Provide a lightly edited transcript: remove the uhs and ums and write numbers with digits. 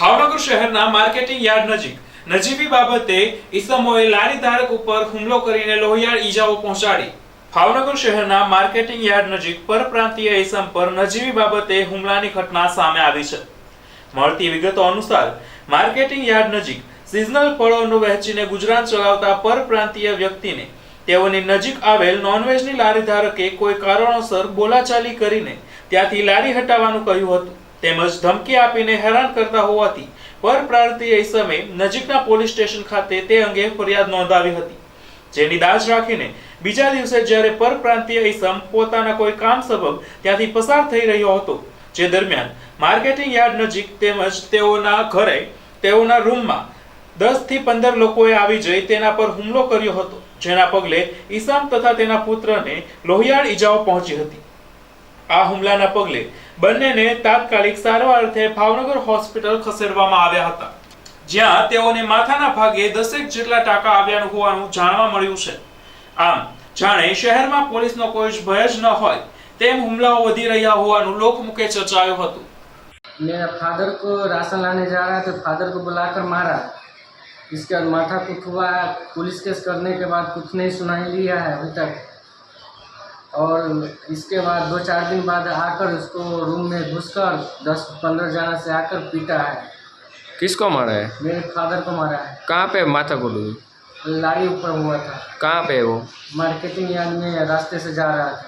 ભાવનગર શહેરના marketing yard નજીક નજીવી બાબતે ઈસમોએ લારી ધારક ઉપર હુમલો કરીને લોહિયાળ ઈજાઓ પહોંચાડી। ભાવનગર શહેરના માર્કેટિંગ યાર્ડ નજીક પરપ્રાંતીય ઈસમ પર નજીવી બાબતે હુમલાની ઘટના સામે આવી છે। મળતી વિગતો અનુસાર માર્કેટિંગ યાર્ડ નજીક સિઝનલ ફળોનું વહેંચીને ગુજરાન ચલાવતા પરપ્રાંતીય વ્યક્તિને તેઓની નજીક આવેલ નોનવેજની લારી ધારકે કોઈ કારણોસર બોલાચાલી કરીને ત્યાંથી લારી હટાવવાનું કહ્યું હતું તેમજ ધમકી આપીને હેરાન કરતા હોવાથી પરપ્રાંતીય ઈસમે નજીકના પોલીસ સ્ટેશન ખાતે તે અંગે ફરિયાદ નોંધાવી હતી, જેની દાજ રાખીને બીજા દિવસે જ્યારે પરપ્રાંતીય ઈસમ પોતાના કોઈ કામ સબબ ત્યાંથી પસાર થઈ રહ્યો હતો, જે દરમિયાન માર્કેટિંગ યાર્ડ નજીક તેમજ તેઓના ઘરે તેઓના રૂમમાં 10 થી 15 લોકોએ આવી જઈ તેના પર હુમલો કર્યો હતો, જેના પગલે ઈસમ તથા તેના પુત્રને લોહિયાળ ઈજાઓ પહોંચી હતી। આ હુમલાના પગલે બંનેને તાત્કાલિક સારવાર અર્થે ભાવનગર હોસ્પિટલ ખસેડવામાં આવ્યા હતા, જ્યાં તેઓને માથાના ભાગે 10 જેટલા ટાંકા આવ્યા હોવાનું જાણવા મળ્યું છે। આમ જાણે શહેરમાં પોલીસનો કોઈ જ ભય જ ન હોય તેમ હુમલાઓ વધી રહ્યા હોવાનું લોકમુખે ચર્ચાયું હતું। मेरा फादर को राशन लाने जा रहा था, फादर को बुलाकर मारा। इसके बाद माथा कुछ हुआ, पुलिस केस करने के बाद कुछ नहीं सुनाई लिया है अभी तक। और इसके बाद 2-4 दिन बाद आकर उसको रूम में घुसकर 10-15 जना से आकर पीटा है। किसको मारा है? मेरे फादर को मारा है। कहाँ पे माथा को लगी? लारी ऊपर हुआ था। कहाँ पे वो? मार्केटिंग यार्ड में रास्ते से जा रहा था।